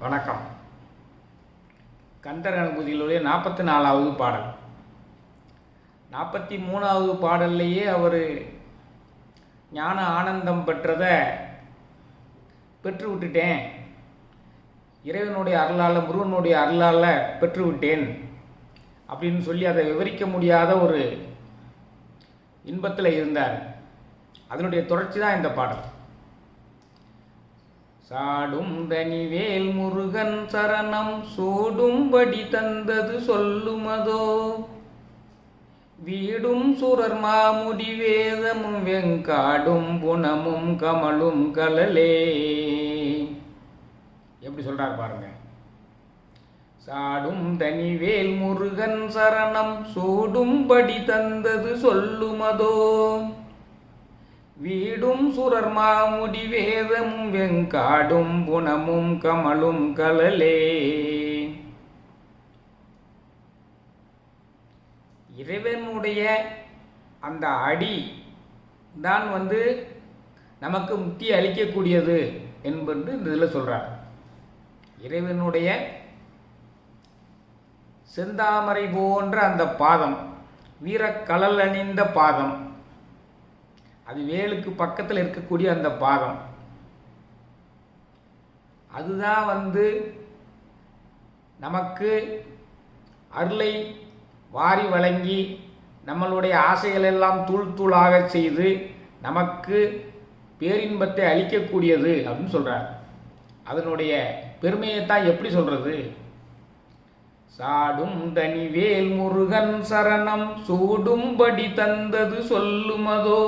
வணக்கம். கந்தர் அனுபூதியிலுடைய 44வது பாடல். 43வது பாடல்லையே அவர் ஞான ஆனந்தம் பெற்றதை பெற்று விட்டுட்டேன், இறைவனுடைய அருளால் முருகனுடைய அருளால் பெற்று விட்டேன் அப்படின்னு சொல்லி அதை விவரிக்க முடியாத ஒரு இன்பத்தில் இருந்தார். அதனுடைய தொடர்ச்சி தான் இந்த பாடல். சாடும் தனிவேல் முருகன் சரணம் சூடும்படி தந்தது சொல்லுமதோ, வீடும் சுரர் மாமுடி வேதமும் வெங்காடும் புனமும் கமலும் கலலே. எப்படி சொல்றார் பாருங்க. சாடும் தனிவேல் முருகன் சரணம் சூடும்படி தந்தது சொல்லுமதோ, வீடும் சுரர் மாமுடி வேதமும் வெங்காடும் புனமும் கமலும் கலலே. இறைவனுடைய அந்த அடி தான் நமக்கு முக்தி அளிக்கக்கூடியது என்பது இந்த இதில் சொல்றார். இறைவனுடைய செந்தாமரை போன்ற அந்த பாதம், வீரக்கலல் அணிந்த பாதம், அது வேலுக்கு பக்கத்தில் இருக்கக்கூடிய அந்த பாதம், அதுதான் நமக்கு அருளை வாரி வழங்கி நம்மளுடைய ஆசைகளெல்லாம் தூள் தூளாக செய்து நமக்கு பேரின்பத்தை அளிக்கக்கூடியது அப்படின்னு சொல்கிறார். அதனுடைய பெருமையைத்தான் எப்படி சொல்கிறது. சாடும் தனிவேல் முருகன் சரணம் சூடும்படி தந்தது சொல்லுமதோ.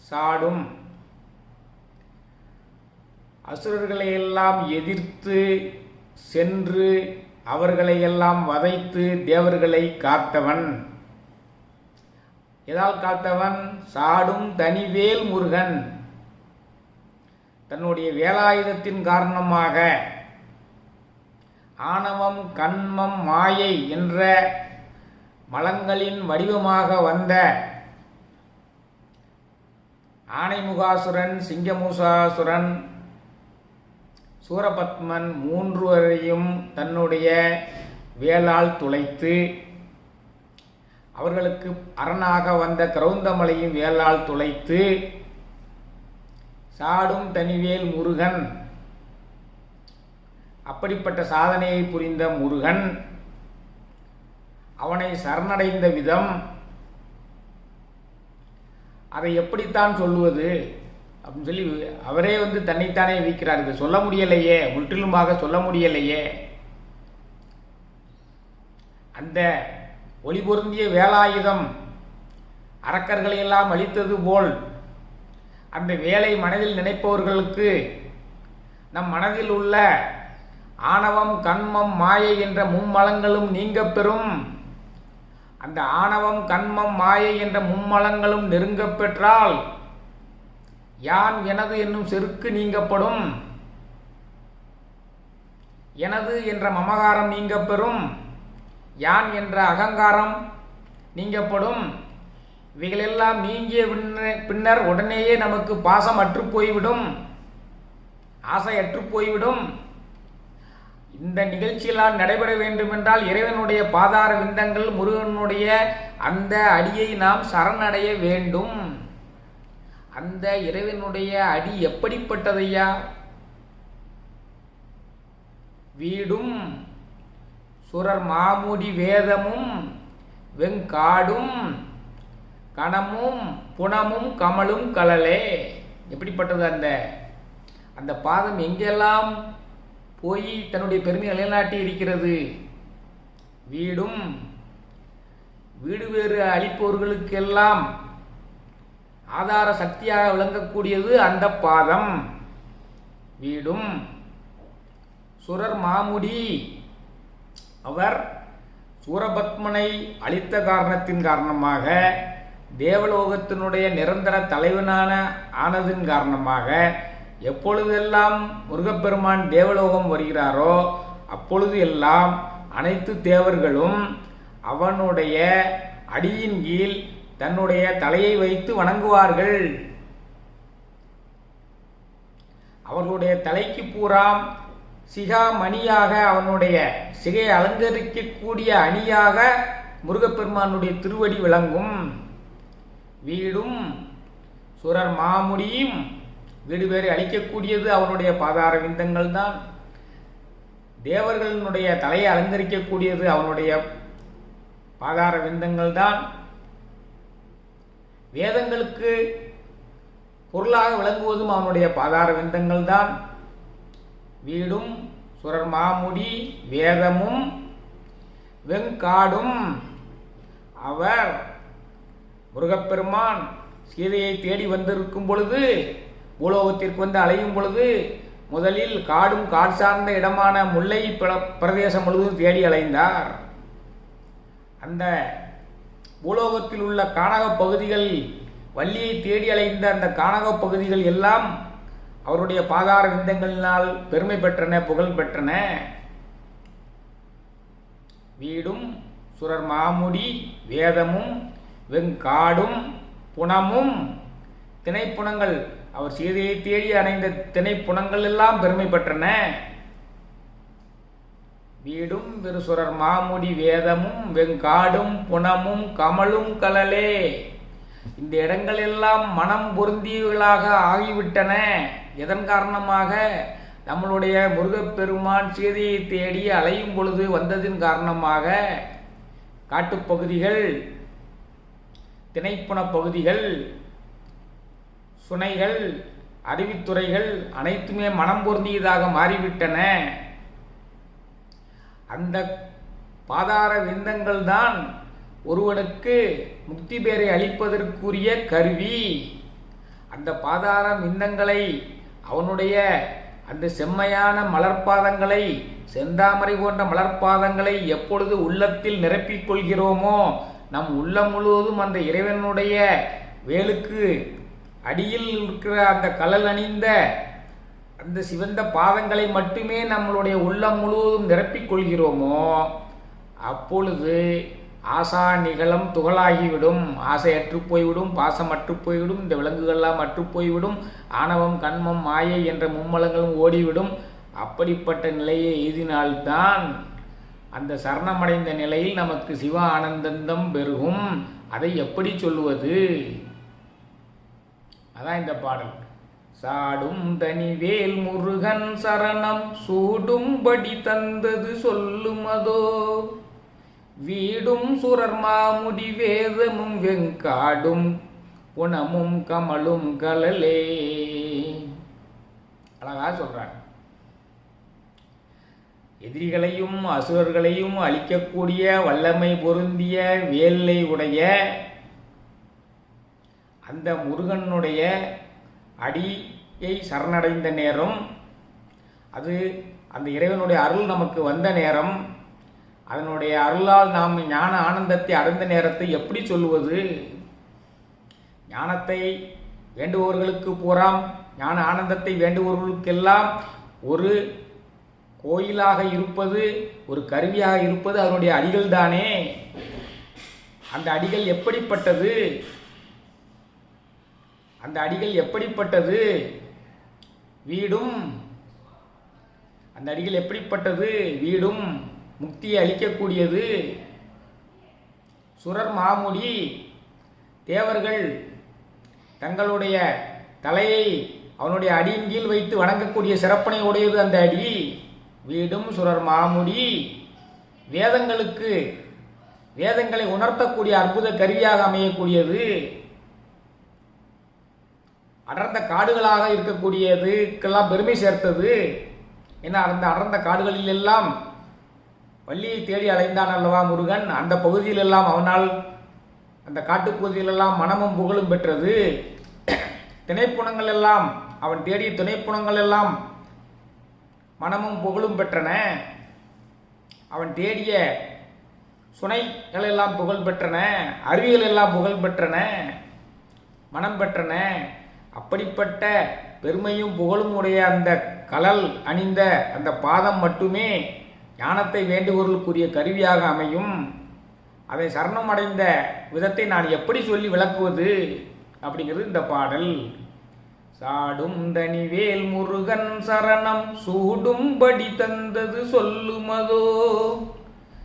சாடும் அசுரர்களையெல்லாம் எதிர்த்து சென்று அவர்களையெல்லாம் வதைத்து தேவர்களை காத்தவன். எதால் காத்தவன்? சாடும் தனிவேல் முருகன் தன்னுடைய வேலாயுதத்தின் காரணமாக ஆணவம் கண்மம் மாயை என்ற மலங்களின் வடிவமாக வந்த ஆனைமுகாசுரன், சிங்கமுகாசுரன், சூரபத்மன் மூன்றுவரையும் தன்னுடைய வேலால் துளைத்து, அவர்களுக்கு அரணாக வந்த கிரௌந்தமலையும் வேலால் துளைத்து, சாடும் தனிவேல் முருகன், அப்படிப்பட்ட சாதனையை புரிந்த முருகன் அவனை சரணடைந்த விதம், அதை எப்படித்தான் சொல்லுவது அப்படின்னு சொல்லி அவரே தன்னைத்தானே வைக்கிறார். இது சொல்ல முடியலையே, முற்றிலுமாக சொல்ல முடியலையே. அந்த ஒளி பொருந்திய வேலாயுதம் அரக்கர்களையெல்லாம் அழித்தது போல் அந்த வேலை மனதில் நினைப்பவர்களுக்கு நம் மனதில் உள்ள ஆணவம் கண்மம் மாயை என்ற மும்மலங்களும் நீங்க பெறும். அந்த ஆணவம் கண்மம் மாயை என்ற மும்மலங்களும் நெருங்க பெற்றால் யான் எனது என்னும் செருக்கு நீங்கப்படும். எனது என்ற மமகாரம் நீங்க பெறும். யான் என்ற அகங்காரம் நீங்கப்படும். இவைகளெல்லாம் நீங்கிய பின்னர் உடனேயே நமக்கு பாசம் அற்று போய்விடும், ஆசை அற்று போய்விடும். இந்த நிகழ்ச்சியெல்லாம் நடைபெற வேண்டுமென்றால் இறைவனுடைய பாதார விந்தங்கள் முருகனுடைய அந்த அடியை நாம் சரணடைய வேண்டும். அந்த இறைவனுடைய அடி எப்படிப்பட்டதையா? வீடும் சுரர் மாமுடி வேதமும் வெங்காடும் கணமும் புனமும் கமலும் கலலே. எப்படிப்பட்டது அந்த பாதம் எங்கெல்லாம் போய் தன்னுடைய பெருமையை நிலைநாட்டி இருக்கிறது. வீடும் வீடு வேறு அளிப்பவர்களுக்கெல்லாம் ஆதார சக்தியாக விளங்கக்கூடியது அந்த பாதம். வீடும் சுரர் மாமுடி, அவர் சூரபத்மனை அழித்த காரணத்தின் காரணமாக, தேவலோகத்தினுடைய நிரந்தர தலைவனான ஆனதின் காரணமாக, எப்பொழுதெல்லாம் முருகப்பெருமான் தேவலோகம் வருகிறாரோ அப்பொழுது எல்லாம் அனைத்து தேவர்களும் அவனுடைய அடியின் கீழ் தன்னுடைய தலையை வைத்து வணங்குவார்கள். அவர்களுடைய தலைக்கு பூராம் சிகா மணியாக அவனுடைய சிகையை அலங்கரிக்கக்கூடிய அணியாக முருகப்பெருமானுடைய திருவடி விளங்கும். வீடும் சுரர் மாமுடியும் வீடு பேரை அளிக்கக்கூடியது அவனுடைய பாதார விந்தங்கள் தான். தேவர்களினுடைய தலையை அலங்கரிக்கக்கூடியது அவனுடைய பாதார விந்தங்கள் தான். வேதங்களுக்கு பொருளாக விளங்குவதும் அவனுடைய பாதார விந்தங்கள் தான். வீடும் சுரர் மாமுடி வேதமும் வெங்காடும். அவர் முருகப்பெருமான் சீதையை தேடி வந்திருக்கும் பொழுது, பூலோகத்திற்கு வந்து அலையும் பொழுது, முதலில் காடும் காடு சார்ந்த இடமான முல்லை பிரதேசம் முழுவதும் தேடி அலைந்தார். அந்த பூலோகத்தில் உள்ள கானக பகுதிகள், வள்ளியை தேடி அலைந்த அந்த கானக பகுதிகள் எல்லாம் அவருடைய பாதார விந்தங்களினால் பெருமை பெற்றன, புகழ் பெற்றன. வீடும் சுரர் மாமுடி வேதமும் வெங்காடும் புனமும் திணைப்புணங்கள், அவர் சீதையை தேடி அணைந்த திணைப்புணங்கள் எல்லாம் பெருமை பெற்றன. வீடும் விருசுரர் மாமுடி வேதமும் வெங்காடும் புனமும் கமலும் கலலே. இந்த இடங்கள் எல்லாம் மனம் பொருந்தியவர்களாக ஆகிவிட்டன. எதன் காரணமாக? நம்மளுடைய முருகப்பெருமான் சீதையை தேடி அலையும் பொழுது வந்ததின் காரணமாக காட்டுப்பகுதிகள், திணைப்புண பகுதிகள், சுனைகள், அருவித்துறைகள் அனைத்துமே மனம் பொருந்தியதாக மாறிவிட்டன. அந்த பாதார விந்தங்கள் தான் ஒருவனுக்கு முக்தி பேரை அளிப்பதற்குரிய கருவி. அந்த பாதார விந்தங்களை, அவனுடைய அந்த செம்மையான மலர்பாதங்களை, செந்தாமரை போன்ற மலர்பாதங்களை எப்பொழுது உள்ளத்தில் நிரப்பிக் கொள்கிறோமோ, நம் உள்ளம் முழுவதும் அந்த இறைவனுடைய வேலுக்கு அடியில் இருக்கிற அந்த கலல் அணிந்த அந்த சிவந்த பாதங்களை மட்டுமே நம்மளுடைய உள்ளம் முழுவதும் நிரப்பிக் கொள்கிறோமோ, அப்பொழுது ஆசா நிகழம் துகளாகிவிடும். ஆசை அற்று போய்விடும், பாசம் அற்று போய்விடும், இந்த விலங்குகள்லாம் அற்று போய்விடும், ஆணவம் கண்மம் மாயை என்ற மும்மலங்களும் ஓடிவிடும். அப்படிப்பட்ட நிலையை எய்தினால்தான் அந்த சரணமடைந்த நிலையில் நமக்கு சிவ ஆனந்தந்தம் பெருகும். அதை எப்படி சொல்லுவது? அதான் இந்த பாடல். சாடும் தனிவேல் முருகன் சரணம் சூடும்படி தந்தது சொல்லுமதோ, வீடும் சுரர் மாமுடி வேதமும் வெங்காடும் புனமும் கமலும் கலலே. அழகா சொல்றாங்க. எதிரிகளையும் அசுரர்களையும் அழிக்கக்கூடிய வல்லமை பொருந்திய வேலை உடைய அந்த முருகனுடைய அடியை சரணடைந்த நேரம், அது அந்த இறைவனுடைய அருள் நமக்கு வந்த நேரம், அதனுடைய அருளால் நாம் ஞான ஆனந்தத்தை அடைந்த நேரத்தை எப்படி சொல்லுவது? ஞானத்தை வேண்டுபவர்களுக்கு பூராம், ஞான ஆனந்தத்தை வேண்டுபவர்களுக்கெல்லாம் ஒரு கோயிலாக இருப்பது, ஒரு கருவியாக இருப்பது அதனுடைய அடிகள் தானே. அந்த அடிகள் எப்படிப்பட்டது? அந்த அடிகள் எப்படிப்பட்டது? வீடும், அந்த அடிகள் எப்படிப்பட்டது? வீடும் முக்தியை அளிக்கக்கூடியது. சுரர் மாமுடி தேவர்கள் தங்களுடைய தலையை அவனுடைய அடியின் கீழ் வைத்து வணங்கக்கூடிய சிறப்பனை உடையது அந்த அடி. வீடும் சுரர் மாமுடி வேதங்களுக்கு, வேதங்களை உணர்த்தக்கூடிய அற்புத கருவியாக அமையக்கூடியது. அடர்ந்த காடுகளாக இருக்கக்கூடியதுக்கெல்லாம் பெருமை சேர்த்தது. ஏன்னா அந்த அடர்ந்த காடுகளில் எல்லாம் வள்ளியை தேடி அலைந்தான் அல்லவா முருகன். அந்த பகுதியிலெல்லாம் அவனால், அந்த காட்டுப்பகுதியிலெல்லாம் மனமும் புகழும் பெற்றது. திணைப்புணங்கள் எல்லாம், அவன் தேடிய திணைப்புணங்கள் எல்லாம் மனமும் புகழும் பெற்றன. அவன் தேடிய சுனைகள் எல்லாம் புகழ் பெற்றன, அருவிகள் எல்லாம் புகழ் பெற்றன, மனம் பெற்றன. அப்படிப்பட்ட பெருமையும் புகழும் உடைய அந்த கலல் அணிந்த அந்த பாதம் மட்டுமே ஞானத்தை வேண்டுபவர்களுக்குரிய கருவியாக அமையும். அதை சரணம் அடைந்த விதத்தை நான் எப்படி சொல்லி விளக்குவது அப்படிங்கிறது இந்த பாடல். சாடும் தனிவேல் முருகன் சரணம் சூடும்படி தந்தது சொல்லுமதோ.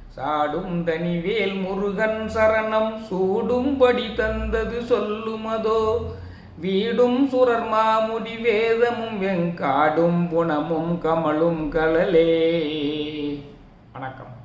சாடும் தனிவேல் முருகன் சரணம் சூடும்படி தந்தது சொல்லுமதோ. வீடும் சுரர் மாமுடி வேதமும் வெங்காடும் புனமும் கமலும் கலலே. வணக்கம்.